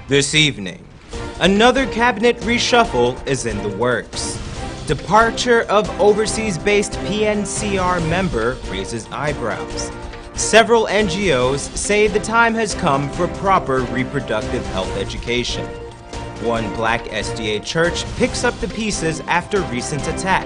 This evening, another cabinet reshuffle is in the works. Departure of overseas-based PNCR member raises eyebrows. Several NGOs say the time has come for proper reproductive health education. One black SDA church picks up the pieces after recent attack.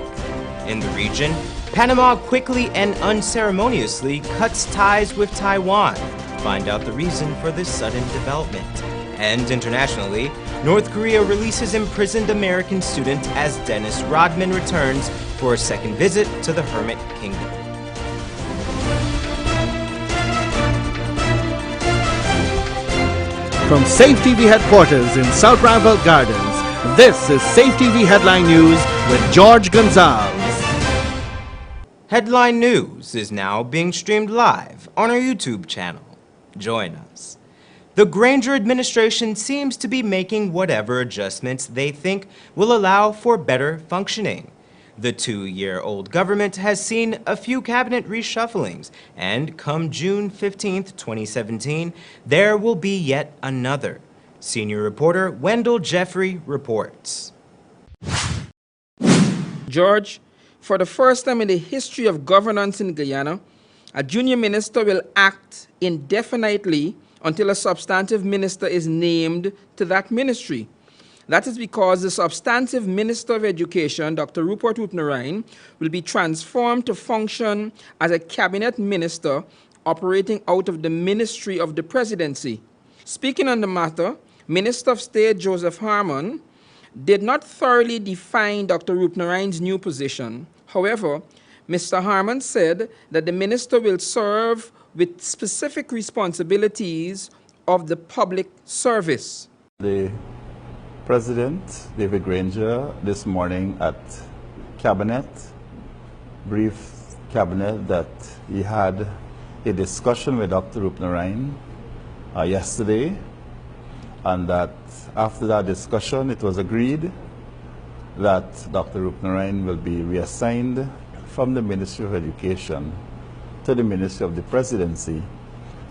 In the region, Panama quickly and unceremoniously cuts ties with Taiwan. Find out the reason for this sudden development. And internationally, North Korea releases imprisoned American student as Dennis Rodman returns for a second visit to the Hermit Kingdom. From Safe TV headquarters in South Rival Gardens, this is Safe TV Headline News with George Gonzalez. Headline News is now being streamed live on our YouTube channel. Join us. The Granger administration seems to be making whatever adjustments they think will allow for better functioning. The two-year-old government has seen a few cabinet reshufflings, and come June 15, 2017, there will be yet another. Senior reporter Wendell Jeffrey reports. George, for the first time in the history of governance in Guyana, a junior minister will act indefinitely until a substantive minister is named to that ministry. That is because the substantive Minister of Education, Dr. Rupert Ootnarine, will be transformed to function as a cabinet minister operating out of the Ministry of the Presidency. Speaking on the matter, Minister of State Joseph Harmon did not thoroughly define Dr. Ootnarine's new position. However, Mr. Harmon said that the minister will serve with specific responsibilities of the public service. The President, David Granger, this morning at Cabinet, briefed Cabinet that he had a discussion with Dr. Ootnarine yesterday, and that after that discussion it was agreed that Dr. Ootnarine will be reassigned from the Ministry of Education to the Ministry of the Presidency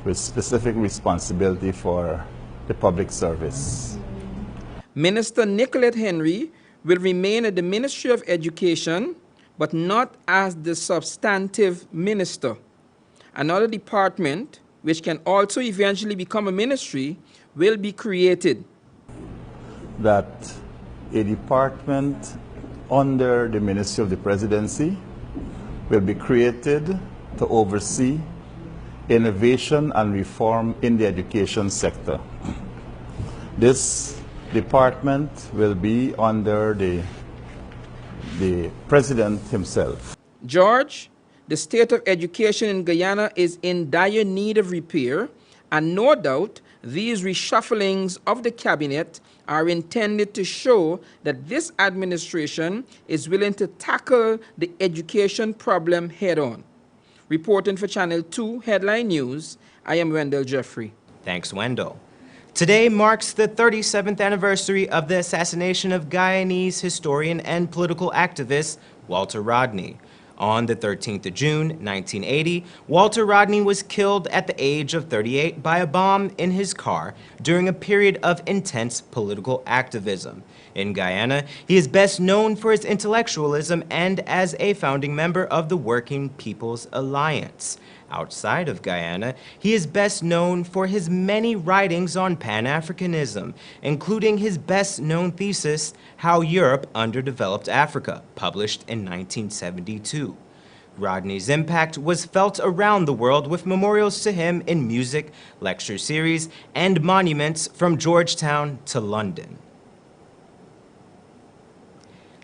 with specific responsibility for the public service. Minister Nicolette Henry will remain at the Ministry of Education, but not as the substantive minister. Another department, which can also eventually become a ministry, will be created. That a department under the Ministry of the Presidency will be created to oversee innovation and reform in the education sector. This department will be under the President himself. George, the state of education in Guyana is in dire need of repair, and no doubt these reshufflings of the cabinet are intended to show that this administration is willing to tackle the education problem head-on. Reporting for Channel 2 Headline News, I am Wendell Jeffrey. Thanks, Wendell. Today marks the 37th anniversary of the assassination of Guyanese historian and political activist Walter Rodney. On the 13th of June, 1980, Walter Rodney was killed at the age of 38 by a bomb in his car during a period of intense political activism. In Guyana, he is best known for his intellectualism and as a founding member of the Working People's Alliance. Outside of Guyana, he is best known for his many writings on Pan-Africanism, including his best-known thesis, How Europe Underdeveloped Africa, published in 1972. Rodney's impact was felt around the world with memorials to him in music, lecture series, and monuments from Georgetown to London.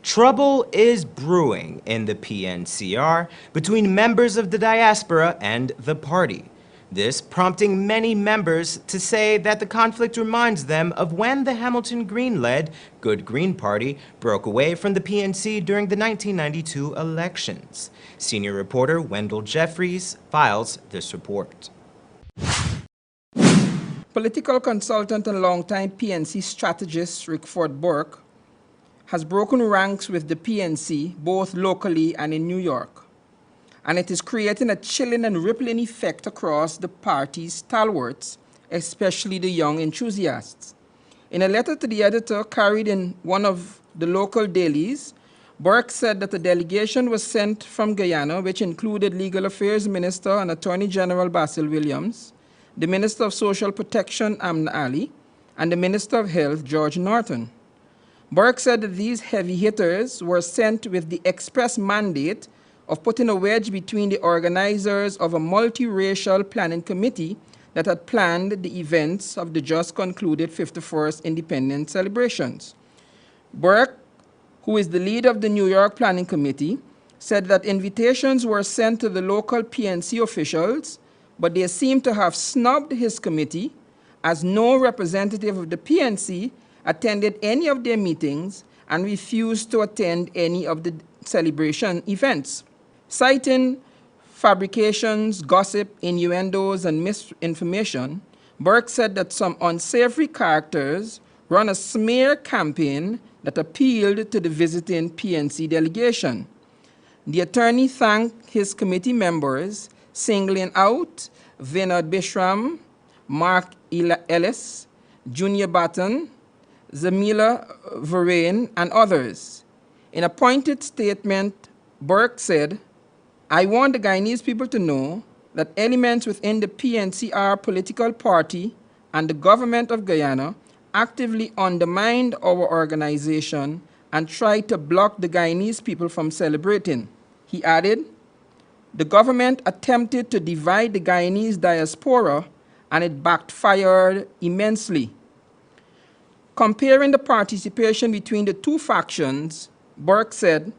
Trouble is brewing in the PNCR between members of the diaspora and the party. This prompting many members to say that the conflict reminds them of when the Hamilton Green-led Good Green Party broke away from the PNC during the 1992 elections. Senior reporter Wendell Jeffries files this report. Political consultant and longtime PNC strategist Rickford Burke has broken ranks with the PNC both locally and in New York, and it is creating a chilling and rippling effect across the party's stalwarts, especially the young enthusiasts. In a letter to the editor carried in one of the local dailies, Burke said that a delegation was sent from Guyana, which included Legal Affairs Minister and Attorney General Basil Williams, the Minister of Social Protection, Amna Ali, and the Minister of Health, George Norton. Burke said that these heavy hitters were sent with the express mandate of putting a wedge between the organizers of a multiracial planning committee that had planned the events of the just concluded 51st Independence celebrations. Burke, who is the leader of the New York Planning Committee, said that invitations were sent to the local PNC officials, but they seem to have snubbed his committee, as no representative of the PNC attended any of their meetings and refused to attend any of the celebration events. Citing fabrications, gossip, innuendos, and misinformation, Burke said that some unsavory characters run a smear campaign that appealed to the visiting PNC delegation. The attorney thanked his committee members, singling out Vinod Bishram, Mark Ellis, Junior Batten, Zamila Varane, and others. In a pointed statement, Burke said, "I want the Guyanese people to know that elements within the PNCR political party and the government of Guyana actively undermined our organization and tried to block the Guyanese people from celebrating." He added, "The government attempted to divide the Guyanese diaspora and it backfired immensely." Comparing the participation between the two factions, Burke said,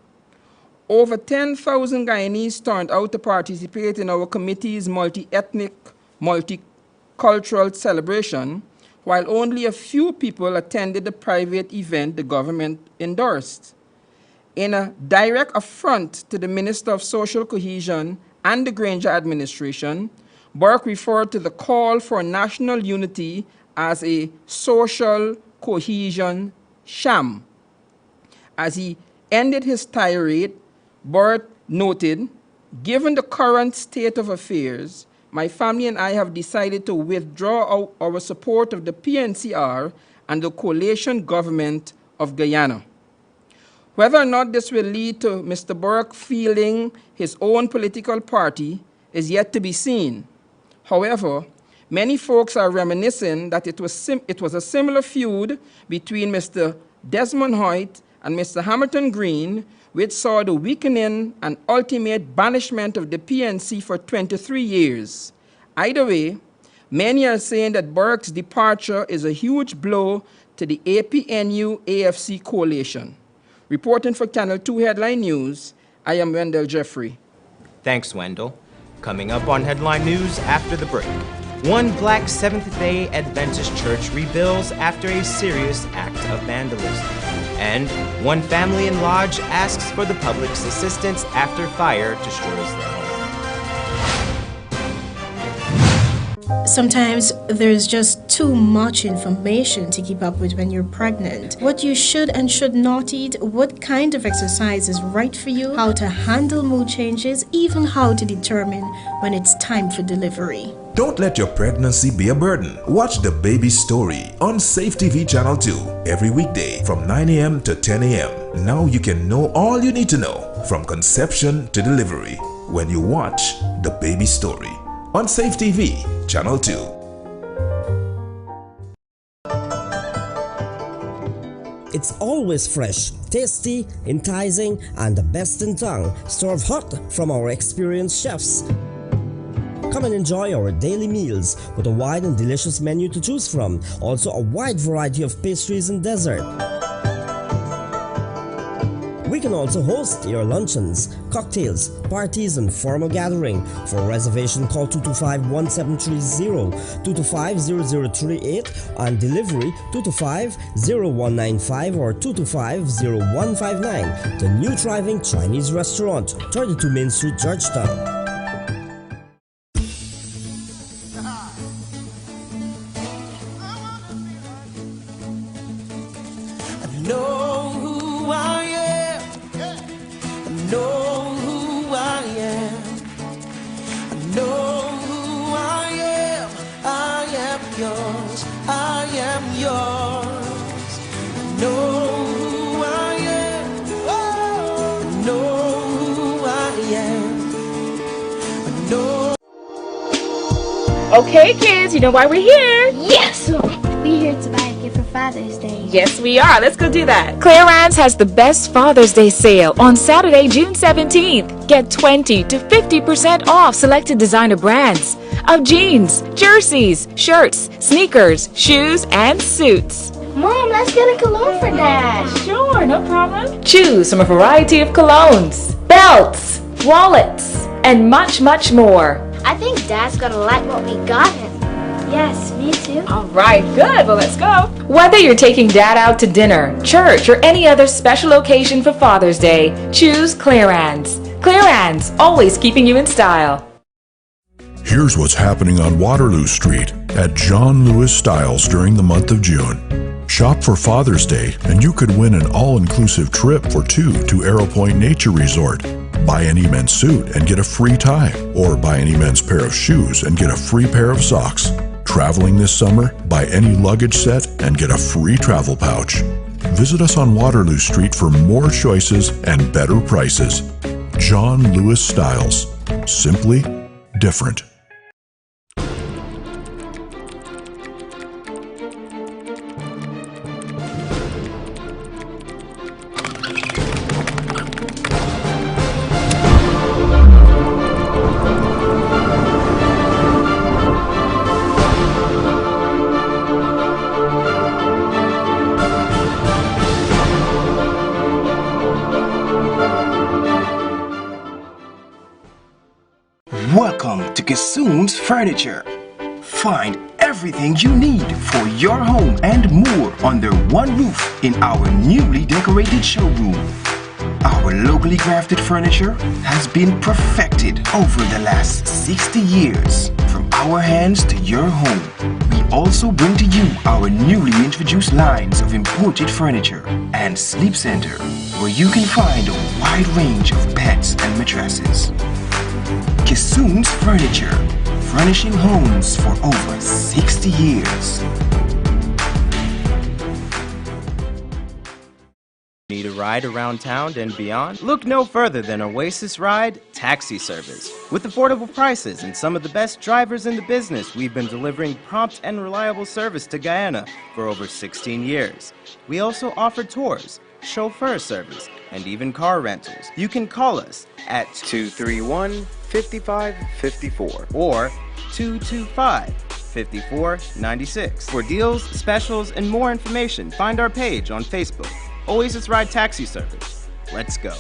"Over 10,000 Guyanese turned out to participate in our committee's multi-ethnic, multicultural celebration, while only a few people attended the private event the government endorsed." In a direct affront to the Minister of Social Cohesion and the Granger administration, Burke referred to the call for national unity as a social cohesion sham. As he ended his tirade, Burke noted, "Given the current state of affairs, my family and I have decided to withdraw our support of the PNCR and the coalition government of Guyana." Whether or not this will lead to Mr. Burke fielding his own political party is yet to be seen. However, many folks are reminiscing that it was a similar feud between Mr. Desmond Hoyt and Mr. Hamilton Green, which saw the weakening and ultimate banishment of the PNC for 23 years. Either way, many are saying that Burke's departure is a huge blow to the APNU-AFC coalition. Reporting for Channel 2 Headline News, I am Wendell Jeffrey. Thanks, Wendell. Coming up on Headline News after the break. One black Seventh-day Adventist church rebuilds after a serious act of vandalism. And one family in Lodge asks for the public's assistance after fire destroys their home. Sometimes there's just too much information to keep up with when you're pregnant. What you should and should not eat, what kind of exercise is right for you, how to handle mood changes, even how to determine when it's time for delivery. Don't let your pregnancy be a burden. Watch The Baby Story on Safe TV Channel 2 every weekday from 9 a.m. to 10 a.m. Now you can know all you need to know from conception to delivery when you watch The Baby Story on Safe TV Channel 2. It's always fresh, tasty, enticing, and the best in town, served hot from our experienced chefs. Come and enjoy our daily meals with a wide and delicious menu to choose from. Also a wide variety of pastries and dessert. We can also host your luncheons, cocktails, parties, and formal gathering. For reservation, call 225-1730, 225-0038, and delivery 225-0195 or 225-0159. The new thriving Chinese restaurant, 32 Main Street, Georgetown. I am yours, I am yours. know who I am. Oh, I know who I am. I know. Okay, kids, you know why we're here? Yes! We're here to buy a gift for Father's Day. Yes, we are. Let's go do that. Clearance has the best Father's Day sale on Saturday, June 17th. Get 20 to 50% off selected designer brands of jeans, jerseys, shirts, sneakers, shoes, and suits. Mom, let's get a cologne for Dad. Sure, no problem. Choose from a variety of colognes, belts, wallets, and much, much more. I think Dad's gonna like what we got him. Yes, me too. All right, good. Well, let's go. Whether you're taking Dad out to dinner, church, or any other special occasion for Father's Day, choose Clearance. Clearance, always keeping you in style. Here's what's happening on Waterloo Street at John Lewis Styles during the month of June. Shop for Father's Day and you could win an all-inclusive trip for two to Arrow Point Nature Resort. Buy any men's suit and get a free tie, or buy any men's pair of shoes and get a free pair of socks. Traveling this summer? Buy any luggage set and get a free travel pouch. Visit us on Waterloo Street for more choices and better prices. John Lewis Styles. Simply different. Welcome to Kissoon's Furniture. Find everything you need for your home and more under one roof in our newly decorated showroom. Our locally crafted furniture has been perfected over the last 60 years. From our hands to your home, we also bring to you our newly introduced lines of imported furniture and sleep center, where you can find a wide range of beds and mattresses. Kissoon's Furniture, furnishing homes for over 60 years. Need a ride around town and beyond? Look no further than Oasis Ride Taxi Service. With affordable prices and some of the best drivers in the business, we've been delivering prompt and reliable service to Guyana for over 16 years. We also offer tours, chauffeur service, and even car rentals. You can call us at 231-5554 or 225-5496. For deals, specials, and more information, find our page on Facebook, Oasis Ride Taxi Service. Let's go.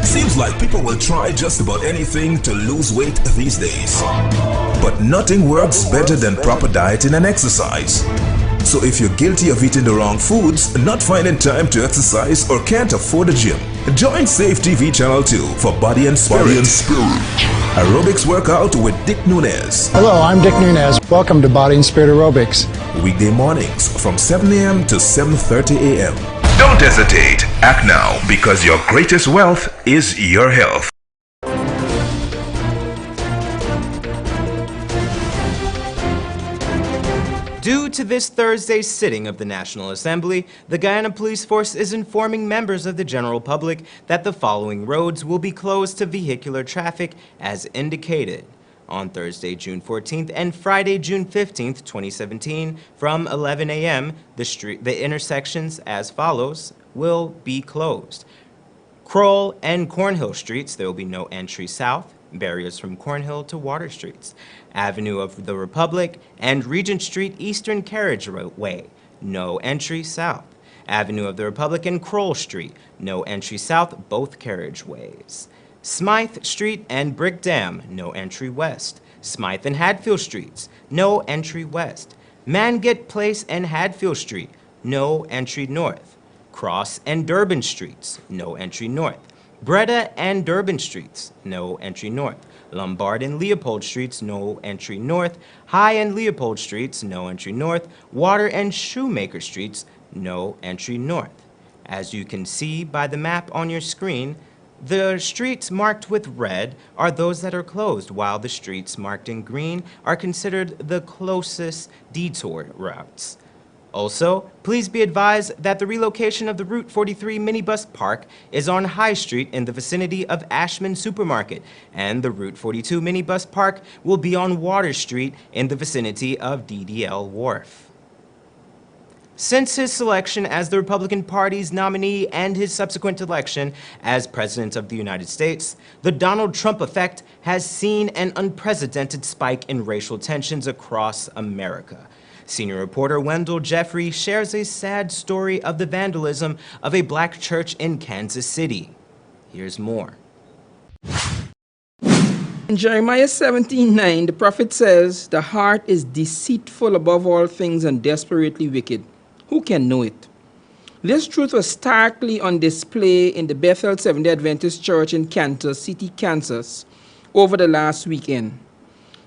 Seems like people will try just about anything to lose weight these days. But nothing works better than proper dieting and exercise. So if you're guilty of eating the wrong foods, not finding time to exercise, or can't afford a gym, join Safe TV Channel 2 for Body and Spirit. Aerobics workout with Dick Nunez. Hello, I'm Dick Nunez. Welcome to Body and Spirit Aerobics. Weekday mornings from 7 a.m. to 7:30 a.m. Don't hesitate. Act now, because your greatest wealth is your health. Due to this Thursday's sitting of the National Assembly, the Guyana Police Force is informing members of the general public that the following roads will be closed to vehicular traffic as indicated. On Thursday, June 14th and Friday, June 15th, 2017, from 11 a.m., the intersections as follows will be closed. Kroll and Cornhill Streets, there will be no entry south. Barriers from Cornhill to Water Streets. Avenue of the Republic and Regent Street Eastern Carriageway, no entry south. Avenue of the Republic and Kroll Street, no entry south, both carriageways. Smythe Street and Brick Dam, no entry west. Smythe and Hadfield Streets, no entry west. Mangett Place and Hadfield Street, no entry north. Cross and Durban Streets, no entry north. Breda and Durban Streets, no entry north. Lombard and Leopold Streets, no entry north. High and Leopold Streets, no entry north. Water and Shoemaker Streets, no entry north. As you can see by the map on your screen, the streets marked with red are those that are closed, while the streets marked in green are considered the closest detour routes. Also, please be advised that the relocation of the Route 43 minibus park is on High Street in the vicinity of Ashman Supermarket, and the Route 42 minibus park will be on Water Street in the vicinity of DDL Wharf. Since his selection as the Republican Party's nominee and his subsequent election as President of the United States, the Donald Trump effect has seen an unprecedented spike in racial tensions across America. Senior reporter Wendell Jeffrey shares a sad story of the vandalism of a black church in Kansas City. Here's more. In Jeremiah 17:9, the prophet says, "The heart is deceitful above all things and desperately wicked. Who can know it?" This truth was starkly on display in the Bethel Seventh-day Adventist Church in Kansas City, Kansas, over the last weekend.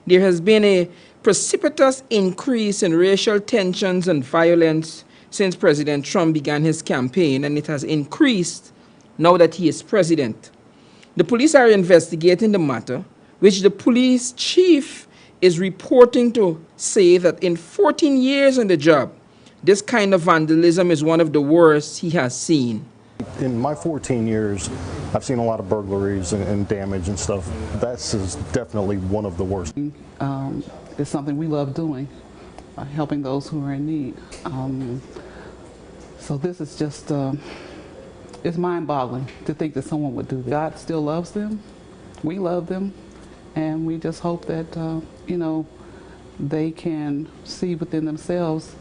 There has been a precipitous increase in racial tensions and violence since President Trump began his campaign, and it has increased now that he is president. The police are investigating the matter, which the police chief is reporting to say that in 14 years on the job, this kind of vandalism is one of the worst he has seen. In my 14 years, I've seen a lot of burglaries and damage and stuff. This is definitely one of the worst. It's something we love doing, helping those who are in need. So this is just, it's mind-boggling to think that someone would do that. God still loves them, we love them, and we just hope that, they can see within themselves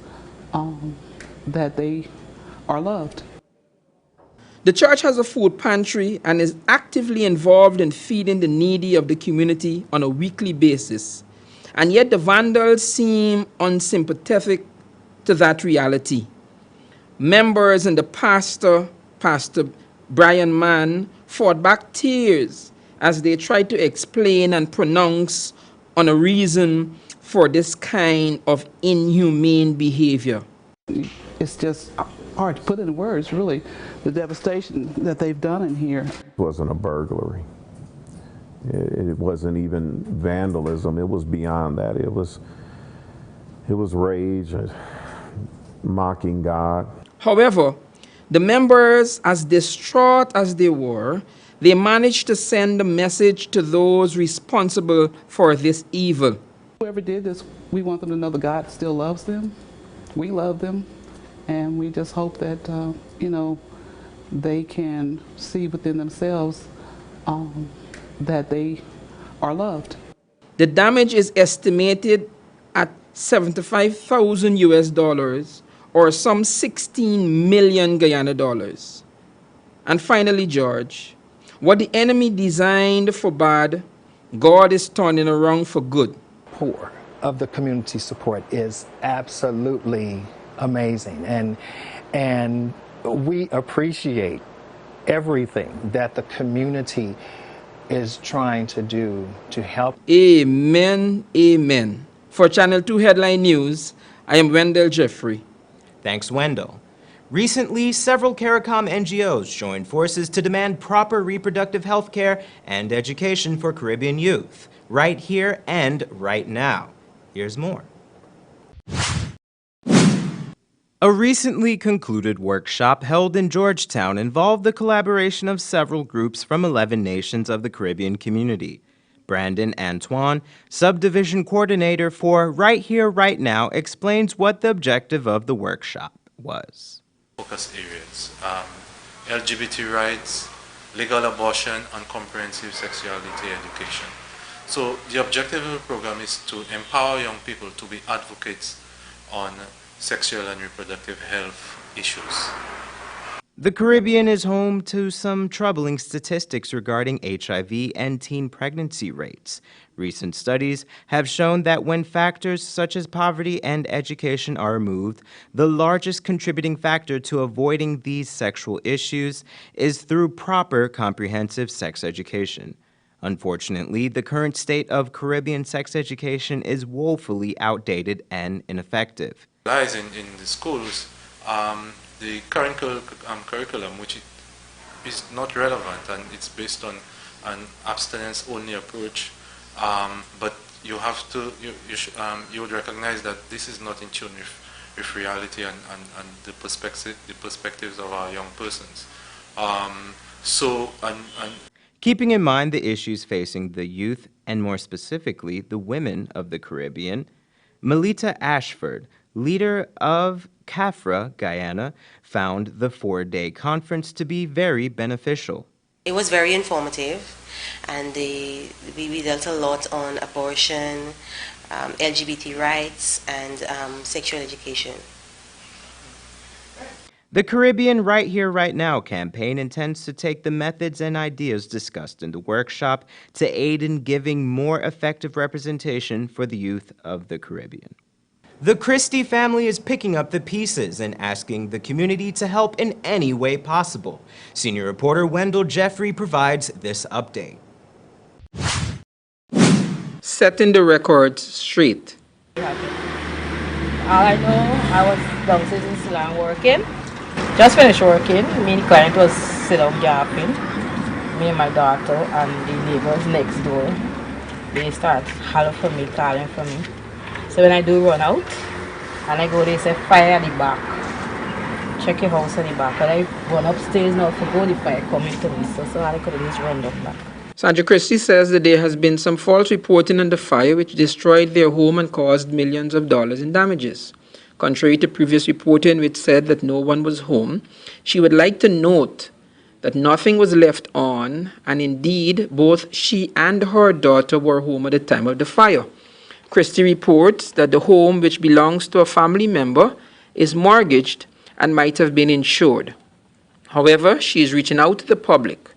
that they are loved. The church has a food pantry and is actively involved in feeding the needy of the community on a weekly basis. And yet the vandals seem unsympathetic to that reality. Members and the Pastor Brian Mann, fought back tears as they tried to explain and pronounce on a reason for this kind of inhumane behavior. It's just hard to put in words, really, the devastation that they've done in here. It wasn't a burglary. It wasn't even vandalism. It was beyond that. It was rage, mocking God. However, the members, as distraught as they were, they managed to send a message to those responsible for this evil. Whoever did this, we want them to know that God still loves them. We love them, and we just hope that, they can see within themselves that they are loved. The damage is estimated at $75,000 or some 16 million Guyana dollars. And finally, George, what the enemy designed for bad, God is turning around for good. Pour of the community support is absolutely amazing, and we appreciate everything that the community is trying to do to help. Amen, amen. For Channel 2 Headline News, I am Wendell Jeffrey. Thanks, Wendell. Recently, several CARICOM NGOs joined forces to demand proper reproductive health care and education for Caribbean youth, right here and right now. Here's more. A recently concluded workshop held in Georgetown involved the collaboration of several groups from 11 nations of the Caribbean community. Brandon Antoine, Subdivision Coordinator for Right Here, Right Now, explains what the objective of the workshop was. Focus areas, LGBT rights, legal abortion, and comprehensive sexuality education. So the objective of the program is to empower young people to be advocates on sexual and reproductive health issues. The Caribbean is home to some troubling statistics regarding HIV and teen pregnancy rates. Recent studies have shown that when factors such as poverty and education are removed, the largest contributing factor to avoiding these sexual issues is through proper comprehensive sex education. Unfortunately, the current state of Caribbean sex education is woefully outdated and ineffective. Lies in the schools, the curriculum, which is not relevant, and it's based on an abstinence-only approach. But you have to, you would recognize that this is not in tune with with reality and the perspectives of our young persons. Keeping in mind the issues facing the youth, and more specifically, the women of the Caribbean, Melita Ashford, leader of CAFRA, Guyana, found the 4-day conference to be very beneficial. It was very informative, and we dealt a lot on abortion, LGBT rights, and sexual education. The Caribbean Right Here, Right Now campaign intends to take the methods and ideas discussed in the workshop to aid in giving more effective representation for the youth of the Caribbean. The Christie family is picking up the pieces and asking the community to help in any way possible. Senior reporter Wendell Jeffrey provides this update. Setting the record straight. All I know, I was downstairs in Ceylon working. Just finished working. Me and the client was sit down yapping. Me and my daughter and the neighbors next door. They start hollering for me, calling for me. So when I do run out, and I go, they say fire at the back. Check your house at the back. And I run upstairs now to go, the fire coming to me. So I could just run up back. Sandra Christie says that there has been some false reporting on the fire which destroyed their home and caused millions of dollars in damages. Contrary to previous reporting which said that no one was home, she would like to note that nothing was left on, and indeed both she and her daughter were home at the time of the fire. Christie reports that the home, which belongs to a family member, is mortgaged and might have been insured. However, she is reaching out to the public.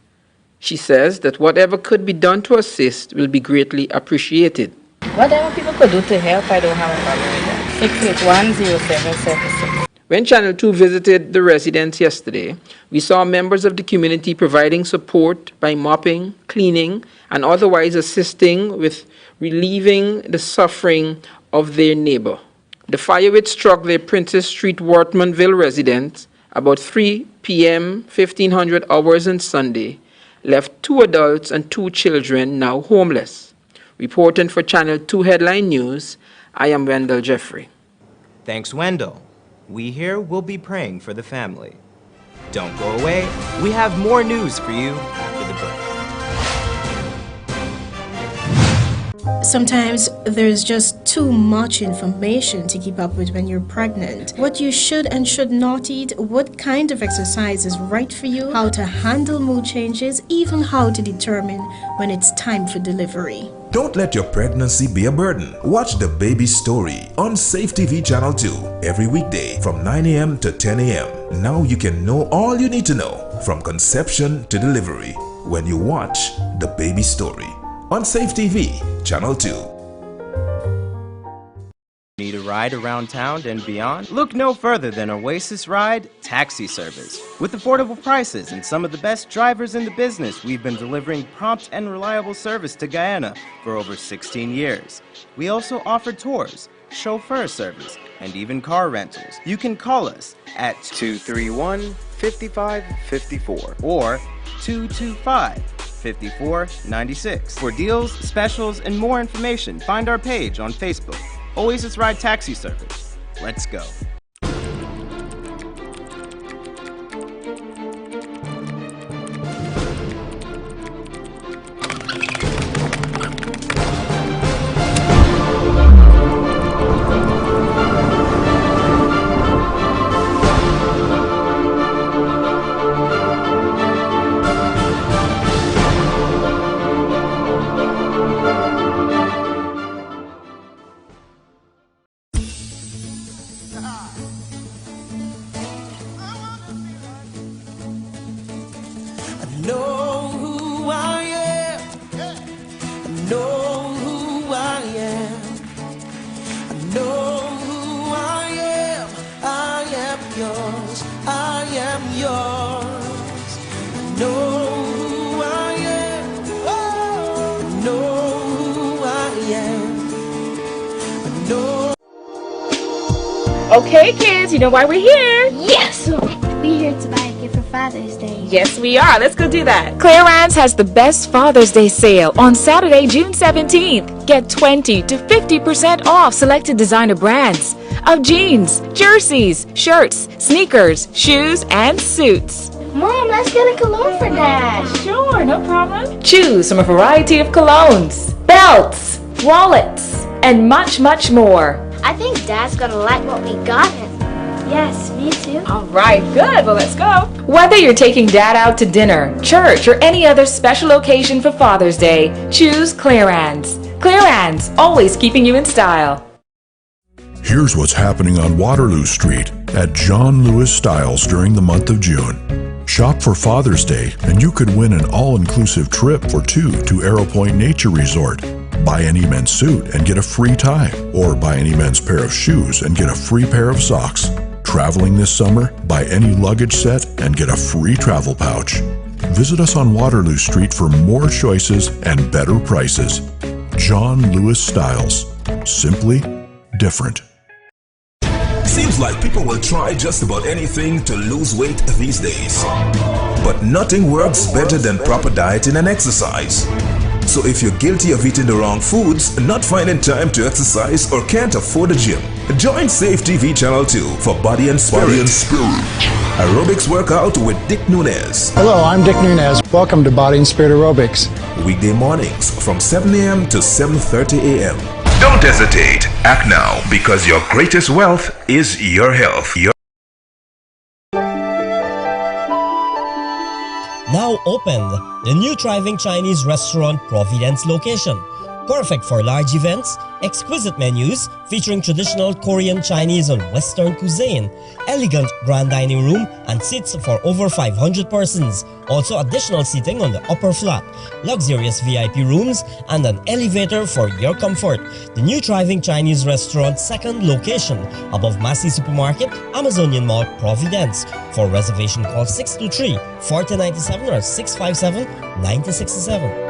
She says that whatever could be done to assist will be greatly appreciated. Whatever people could do to help, I don't have a problem with that. 6810776. When Channel 2 visited the residents yesterday, we saw members of the community providing support by mopping, cleaning, and otherwise assisting with relieving the suffering of their neighbor. The fire which struck the Princess Street, Wortmanville residents about 3 p.m., 1500 hours on Sunday, left 2 adults and 2 children now homeless. Reporting for Channel 2 Headline News, I am Wendell Jeffrey. Thanks, Wendell. We here will be praying for the family. Don't go away. We have more news for you after the break. Sometimes there's just too much information to keep up with when you're pregnant. What you should and should not eat, what kind of exercise is right for you, how to handle mood changes, even how to determine when it's time for delivery. Don't let your pregnancy be a burden. Watch The Baby Story on Safe TV Channel 2 every weekday from 9 a.m. to 10 a.m. Now you can know all you need to know from conception to delivery when you watch The Baby Story on Safe TV Channel 2. Need a ride around town and beyond? Look no further than Oasis Ride Taxi Service. With affordable prices and some of the best drivers in the business, we've been delivering prompt and reliable service to Guyana for over 16 years. We also offer tours, chauffeur service, and even car rentals. You can call us at 231-5554 or 225-5496. For deals, specials, and more information, find our page on Facebook. Oasis Ride Taxi Service. Let's go. Know who I am. I know who I am. I know who I am. I am yours. I am yours. I know who I am. Oh, I know who I am. I know. Okay, kids, you know why we're here? Yes! We we're here to buy a gift for Father's Day. Yes, we are. Let's go do that. Clearance has the best Father's Day sale on Saturday, June 17th. Get 20 to 50% off selected designer brands of jeans, jerseys, shirts, sneakers, shoes, and suits. Mom, let's get a cologne for Dad. Sure, no problem. Choose from a variety of colognes, belts, wallets, and much, much more. I think Dad's gonna like what we got him. Yes, me too. All right, good. Well, let's go. Whether you're taking Dad out to dinner, church, or any other special occasion for Father's Day, choose Clearance. Clearance, always keeping you in style. Here's what's happening on Waterloo Street at John Lewis Styles during the month of June. Shop for Father's Day and you could win an all-inclusive trip for two to Arrow Point Nature Resort. Buy any men's suit and get a free tie, or buy any men's pair of shoes and get a free pair of socks. Traveling this summer? Buy any luggage set and get a free travel pouch. Visit us on Waterloo Street for more choices and better prices. John Lewis Styles. Simply different. Seems like people will try just about anything to lose weight these days. But nothing works better than proper dieting and exercise. So if you're guilty of eating the wrong foods, not finding time to exercise, or can't afford a gym, join Safe TV Channel 2 for Body and Spirit. Aerobics workout with Dick Nunez. Hello, I'm Dick Nunez. Welcome to Body and Spirit Aerobics. Weekday mornings from 7 a.m. to 7:30 a.m. Don't hesitate. Act now, because your greatest wealth is your health. Now open, the new thriving Chinese restaurant Providence location. Perfect for large events, exquisite menus featuring traditional Korean, Chinese and Western cuisine, elegant grand dining room and seats for over 500 persons. Also additional seating on the upper flat, luxurious VIP rooms and an elevator for your comfort. The new thriving Chinese restaurant second location above Massey Supermarket, Amazonian Mall, Providence. For reservation call 623-4097 or 657-9067.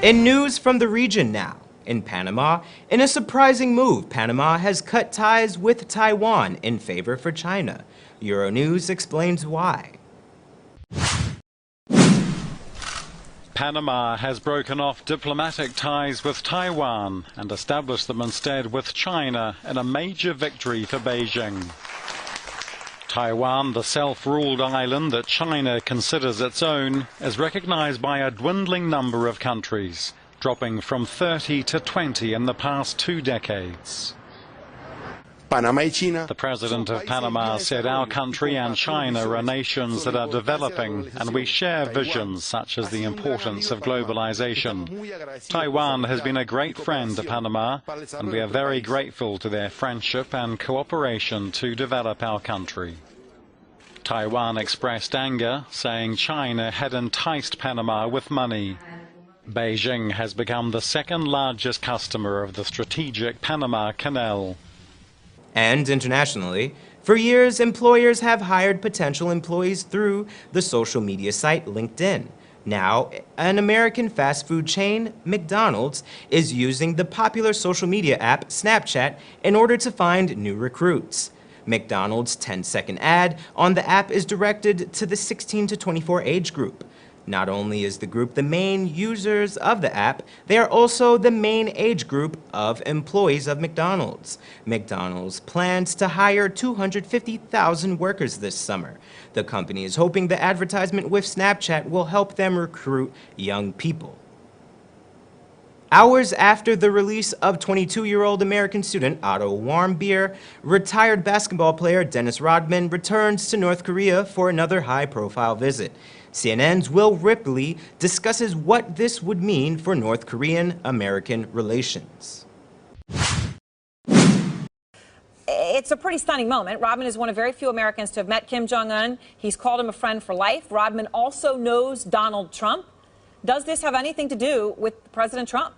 In news from the region now, in Panama, in a surprising move, Panama has cut ties with Taiwan in favor for China. Euronews explains why. Panama has broken off diplomatic ties with Taiwan and established them instead with China in a major victory for Beijing. Taiwan, the self-ruled island that China considers its own, is recognized by a dwindling number of countries, dropping from 30 to 20 in the past 2 decades. The president of Panama said our country and China are nations that are developing, and we share visions such as the importance of globalization. Taiwan has been a great friend to Panama, and we are very grateful to their friendship and cooperation to develop our country. Taiwan expressed anger, saying China had enticed Panama with money. Beijing has become the second largest customer of the strategic Panama Canal. And internationally, for years, employers have hired potential employees through the social media site LinkedIn. Now, an American fast food chain, McDonald's, is using the popular social media app Snapchat in order to find new recruits. McDonald's 10-second ad on the app is directed to the 16 to 24 age group. Not only is the group the main users of the app, they are also the main age group of employees of McDonald's. McDonald's plans to hire 250,000 workers this summer. The company is hoping the advertisement with Snapchat will help them recruit young people. Hours after the release of 22-year-old American student Otto Warmbier, retired basketball player Dennis Rodman returns to North Korea for another high-profile visit. CNN's Will Ripley discusses what this would mean for North Korean-American relations. It's a pretty stunning moment. Rodman is one of very few Americans to have met Kim Jong-un. He's called him a friend for life. Rodman also knows Donald Trump. Does this have anything to do with President Trump?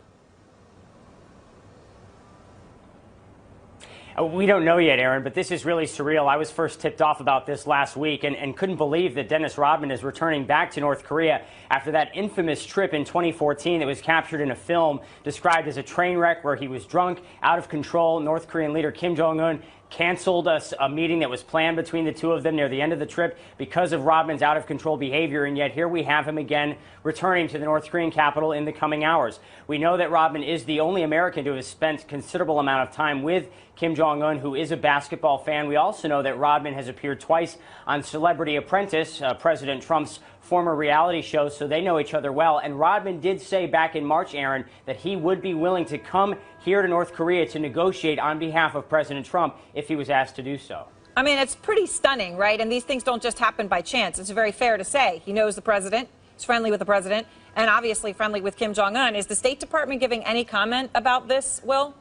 We don't know yet, Aaron, but this is really surreal. I was first tipped off about this last week and couldn't believe that Dennis Rodman is returning back to North Korea after that infamous trip in 2014 that was captured in a film described as a train wreck where he was drunk, out of control. North Korean leader Kim Jong-un canceled a meeting that was planned between the two of them near the end of the trip because of Rodman's out-of-control behavior, and yet here we have him again returning to the North Korean capital in the coming hours. We know that Rodman is the only American to have spent considerable amount of time with Kim Jong-un, who is a basketball fan. We also know that Rodman has appeared twice on Celebrity Apprentice, President Trump's former reality show, so they know each other well. And Rodman did say back in March, Aaron, that he would be willing to come here to North Korea to negotiate on behalf of President Trump if he was asked to do so. I mean, it's pretty stunning, right? And these things don't just happen by chance. It's very fair to say. He knows the president, he's friendly with the president, and obviously friendly with Kim Jong-un. Is the State Department giving any comment about this, Will?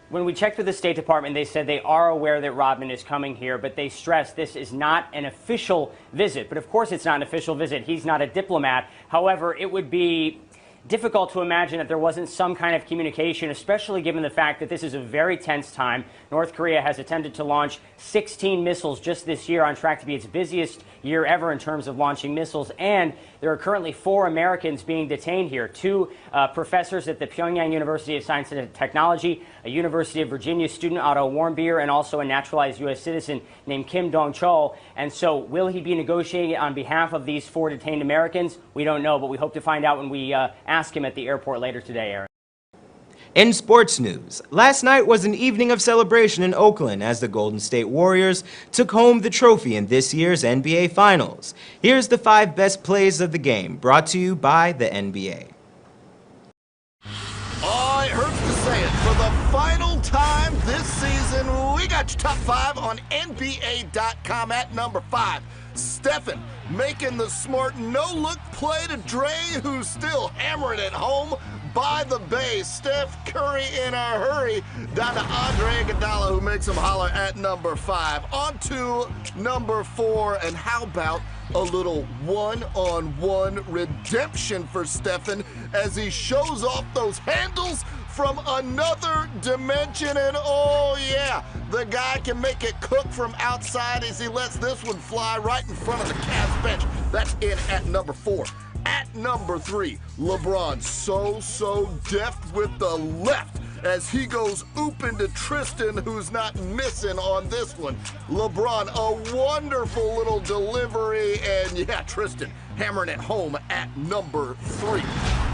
When we checked with the State Department, they said they are aware that Rodman is coming here, but they stress this is not an official visit. But of course it's not an official visit. He's not a diplomat. However, it would be difficult to imagine that there wasn't some kind of communication, especially given the fact that this is a very tense time. North Korea has attempted to launch 16 missiles just this year, on track to be its busiest year ever in terms of launching missiles. And there are currently 4 Americans being detained here, 2 professors at the Pyongyang University of Science and Technology, a University of Virginia student, Otto Warmbier, and also a naturalized U.S. citizen named Kim Dong-chol. And so will he be negotiating on behalf of these 4 detained Americans? We don't know, but we hope to find out when we ask him at the airport later today, Aaron. In sports news, last night was an evening of celebration in Oakland as the Golden State Warriors took home the trophy in this year's NBA Finals. Here's the 5 best plays of the game, brought to you by the NBA. Oh, it hurts to say it. For the final time this season, we got your top 5 on NBA.com at number 5. Stephen making the smart no-look play to Dre, who's still hammering it home by the base. Steph Curry in a hurry down to Andre Iguodala, who makes him holler at number 5. On to number 4, and how about a little one-on-one redemption for Stephen as he shows off those handles from another dimension. And oh yeah, the guy can make it cook from outside as he lets this one fly right in front of the Cavs bench. That's in at number 4. At number 3, LeBron so deft with the left as he goes open to Tristan, who's not missing on this one. LeBron, a wonderful little delivery, and yeah, Tristan hammering it home at number 3.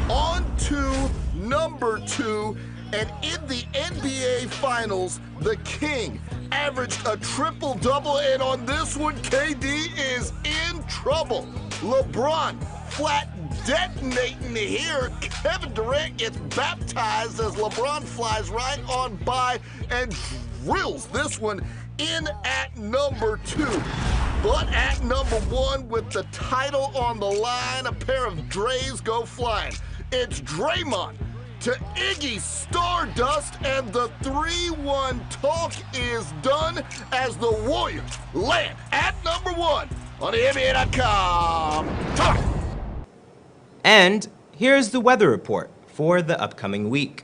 On to number 2, and in the NBA Finals, the King averaged a triple-double, and on this one, KD is in trouble. LeBron flat detonating here. Kevin Durant gets baptized as LeBron flies right on by and drills this one in at number 2. But at number 1, with the title on the line, a pair of Dre's go flying. It's Draymond to Iggy Stardust, and the 3-1 talk is done as the Warriors land at number 1 on the NBA.com. Talk. And here's the weather report for the upcoming week.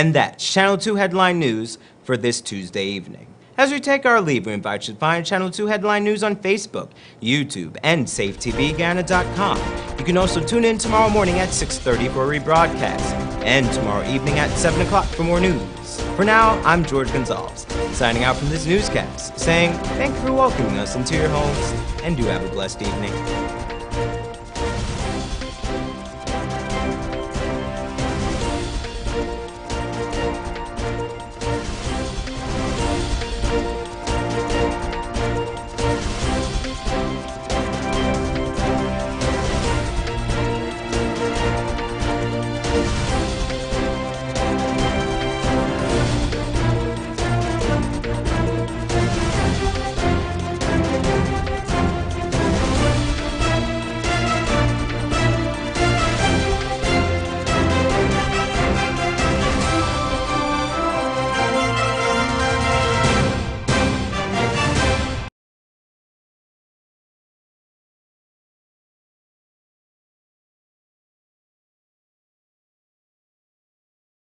And that's Channel 2 Headline News for this Tuesday evening. As we take our leave, we invite you to find Channel 2 Headline News on Facebook, YouTube, and SafeTVGuyana.com. You can also tune in tomorrow morning at 6:30 for a rebroadcast, and tomorrow evening at 7 o'clock for more news. For now, I'm George Gonzalez, signing out from this newscast, saying thank you for welcoming us into your homes, and do have a blessed evening.